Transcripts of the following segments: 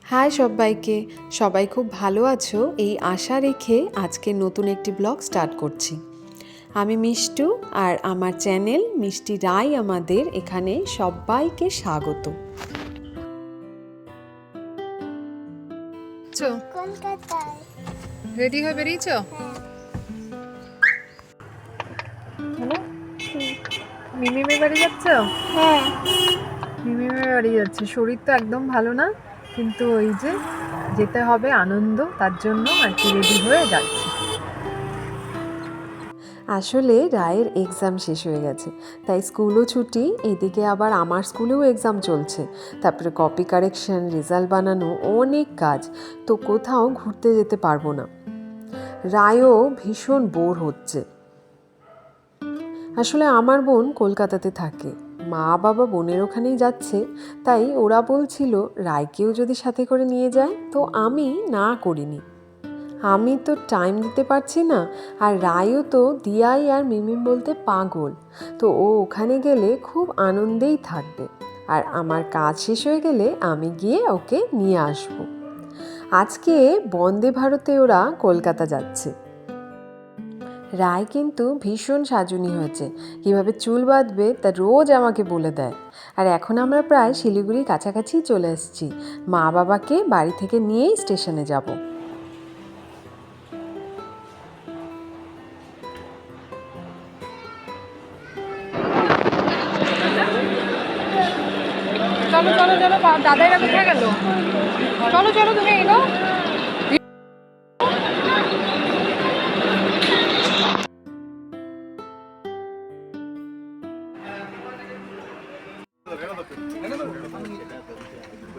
High সবাইকে, সবাই খুব ভালো আছো এই আশা রেখে আজকে নতুন একটি ব্লগ স্টার্ট করছি। আমি মিষ্টু আর আমার চ্যানেল মিষ্টি রাই আমাদের এখানে সবাইকে স্বাগত। কলকাতায় রেডি হয়ে বেরিয়েছ? মিমিমের বাড়ি যাচ্ছ? হ্যাঁ মিমিমের বাড়ি যাচ্ছে। শরীর তো একদম ভালো না, কিন্তু ওই যে যেতে হবে আনন্দ, তার জন্য আর কি রেডি হয়ে যাচ্ছে। আসলে রায়ের এক্সাম শেষ হয়ে গেছে, তাই স্কুলও ছুটি, এদিকে আবার আমার স্কুলেও এক্সাম চলছে, তারপরে কপি কারেকশন, রেজাল্ট বানানো, অনেক কাজ, তো কোথাও ঘুরতে যেতে পারবো না। রায়ও ভীষণ বোর হচ্ছে। আসলে আমার বোন কলকাতাতে থাকে, মা বাবা বোনের ওখানেই যাচ্ছে, তাই ওরা বলছিল রায়কেও যদি সাথে করে নিয়ে যায়, তো আমি না করিনি। আমি তো টাইম দিতে পারছি না, আর রায়ও তো দিয়াই আর মিমিম বলতে পাগল, তো ও ওখানে গেলে খুব আনন্দেই থাকবে, আর আমার কাজ শেষ হয়ে গেলে আমি গিয়ে ওকে নিয়ে আসব। আজকে বন্দে ভারতে ওরা কলকাতা যাচ্ছে। রায় কিন্তু ভীষণ সাজুনি হয়েছে, কীভাবে চুল বাঁধবে তা রোজ আমাকে বলে দেয়। আর এখন আমরা প্রায় শিলিগুড়ির কাছাকাছি চলে এসেছি, মা বাবাকে বাড়ি থেকে নিয়েই স্টেশনে যাব। চলো চলো চলো, দাদাইরা কোথায় গেল? চলো চলো, তুমি এগো।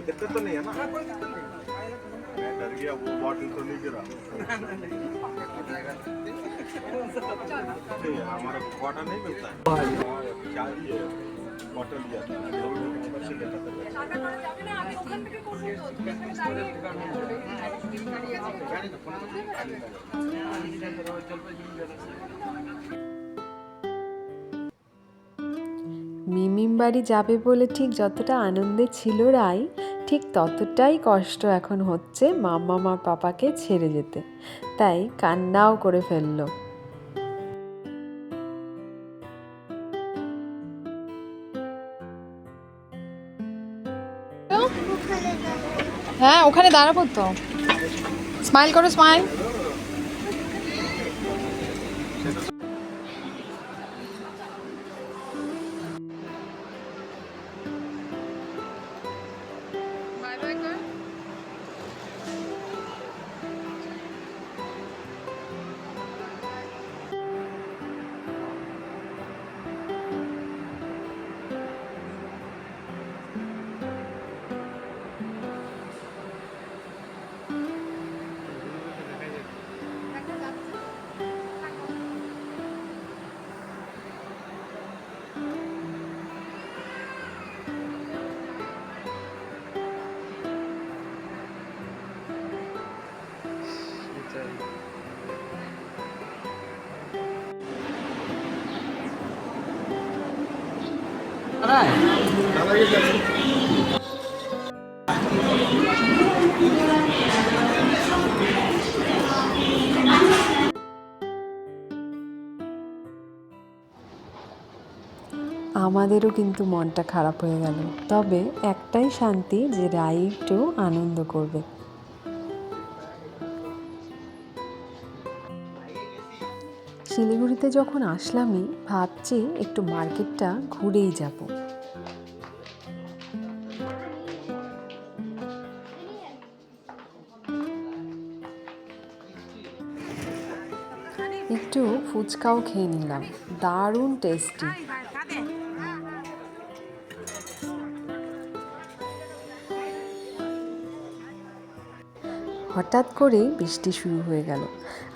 दिक्कत तो नहीं है ना? मैं डर गया, वो बॉटल तो नहीं गिरा। नहीं, हमारा बॉटल नहीं मिलता है। क्या ये बॉटल दिया था, মিমিম বাড়ি যাবে বলে ঠিক যতটা আনন্দে ছিল রাই, ঠিক ততটাই কষ্ট এখন হচ্ছে মাম্মা আর পাপাকে ছেড়ে যেতে, তাই কান্নাও করে ফেললো। হ্যাঁ, ওখানে দাঁড়াবো তো। স্মাইল করো, স্মাইল। বাই বাই কর। আমাদেরও কিন্তু মনটা খারাপ হয়ে গেল, তবে একটাই শান্তি যে রাই একটু আনন্দ করবে। শিলিগুড়িতে যখন আসলামই ভাবছি একটু মার্কেটটা ঘুরেই যাব। একটু ফুচকাও খেয়ে নিলাম, দারুণ টেস্টি। হঠাৎ করেই বৃষ্টি শুরু হয়ে গেল,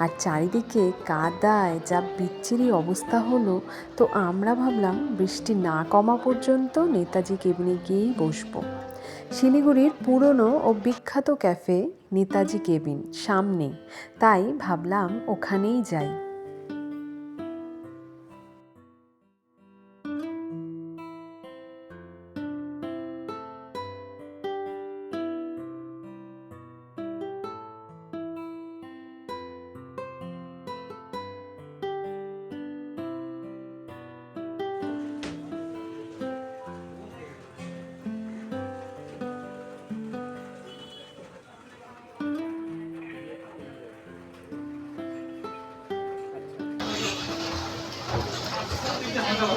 আর চারিদিকে কাদায় যা বিচ্ছিরি অবস্থা হলো, তো আমরা ভাবলাম বৃষ্টি না কমা পর্যন্ত নেতাজি কেবিনে গিয়েই বসবো। শিলিগুড়ির পুরনো ও বিখ্যাত ক্যাফে নেতাজি কেবিন সামনে, তাই ভাবলাম ওখানেই যাই।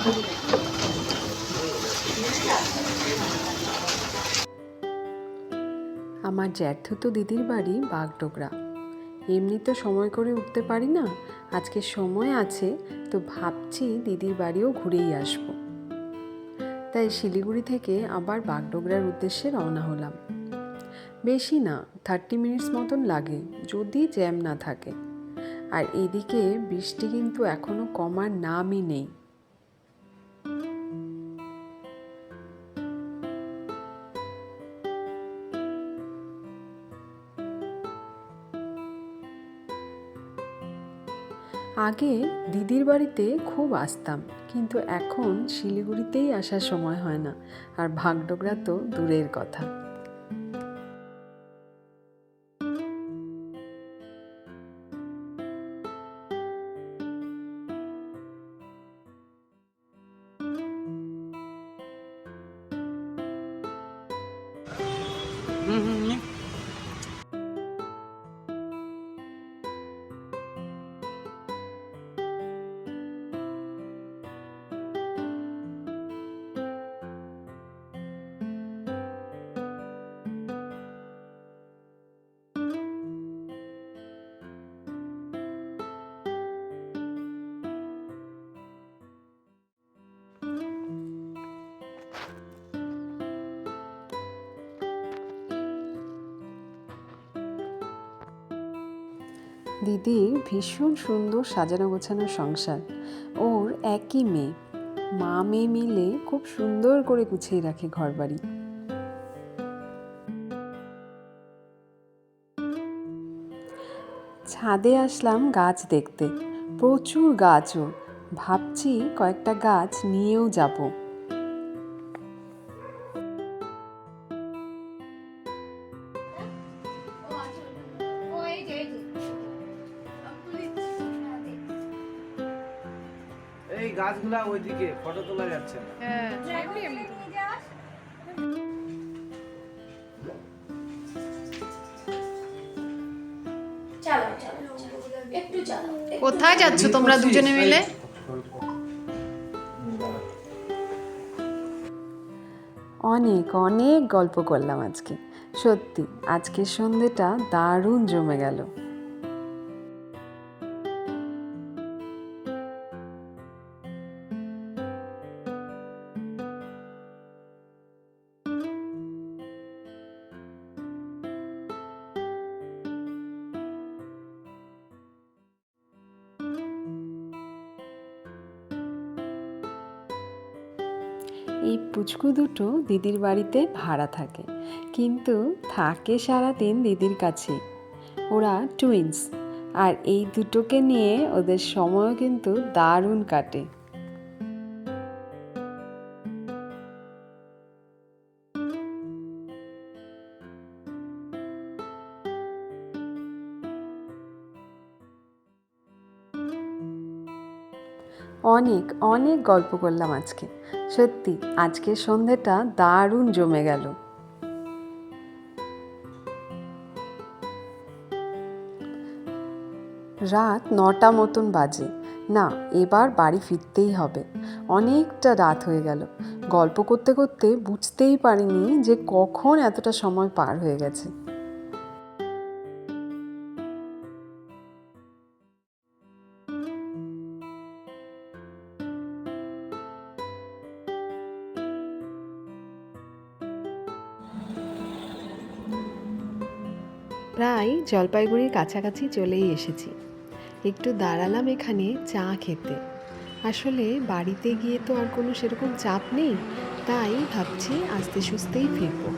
আমার জ্যাঠতো দিদির বাড়ি বাগডোগরা। এমনি তো সময় করে উঠতে পারি না, আজকে সময় আছে তো ভাবছি দিদির বাড়িও ঘুরেই আসব। তাই শিলিগুড়ি থেকে আবার বাগডোগরার উদ্দেশ্যে রওনা হলাম। বেশি না, 30 মিনিটস মতন লাগে যদি জ্যাম না থাকে। আর এদিকে বৃষ্টি কিন্তু এখনো কমার নামই নেই। আগে দিদির বাড়িতে খুব আসতাম, কিন্তু এখন শিলিগুড়িতেই আসার সময় হয় না, আর বাগডোগরা তো দূরের কথা। দিদির ভীষণ সুন্দর সাজানো গোছানো সংসার। ওর একই মেয়ে, মা মেয়ে মিলে খুব সুন্দর করে গুছিয়ে রাখে ঘরবাড়ি। ছাদে আসলাম গাছ দেখতে, প্রচুর গাছ ওর। ভাবছি কয়েকটা গাছ নিয়েও যাব। এই গাছগুলা ওইদিকে ফটো তোলা যাচ্ছে না। হ্যাঁ এমনি এমনি তো। কোথায় যাচ্ছ তোমরা দুজনে মিলে? অনেক অনেক গল্প করলাম আজকে। সত্যি আজকের সন্ধেটা দারুণ জমে গেল। এই পুচকু দুটো দিদির বাড়িতে ভাড়া থাকে, কিন্তু থাকে সারাদিন দিদির কাছেই। ওরা টুইন্স, আর এই দুটোকে নিয়ে ওদের সময়ও কিন্তু দারুণ কাটে। অনেক অনেক গল্প করলাম আজকে। সত্যি আজকের সন্ধেটা দারুণ জমে গেল। রাত 9টা মতন বাজে। না, এবার বাড়ি ফিরতেই হবে, অনেকটা রাত হয়ে গেল। গল্প করতে করতে বুঝতেই পারিনি যে কখন এতটা সময় পার হয়ে গেছে। প্রায় জলপাইগুড়ির কাছাকাছি চলেই এসেছি। একটু দাঁড়ালাম এখানে চা খেতে। আসলে বাড়িতে গিয়ে তো আর কোনো সেরকম চাপ নেই, তাই ভাবছি আস্তে সুস্তেই ফিরবো।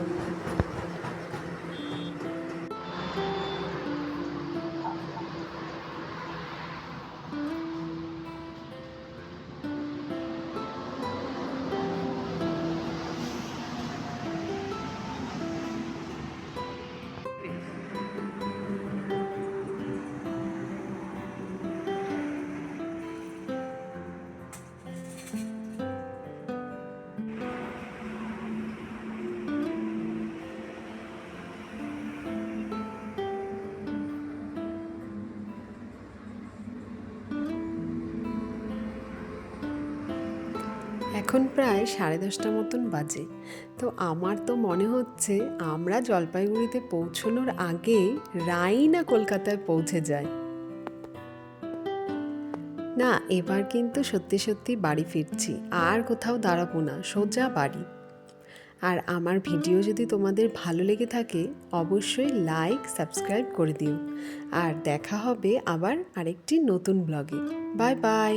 এখন প্রায় 10:30 মতন বাজে। তো আমার তো মনে হচ্ছে আমরা জলপাইগুড়িতে পৌঁছানোর আগে রাইনা কলকাতায় পৌঁছে যায়। না, এবার কিন্তু সত্যি সত্যি বাড়ি ফিরছি, আর কোথাও দাঁড়াবো না, সোজা বাড়ি। আর আমার ভিডিও যদি তোমাদের ভালো লেগে থাকে অবশ্যই লাইক সাবস্ক্রাইব করে দিও। আর দেখা হবে আবার আরেকটি নতুন ব্লগে। Bye bye.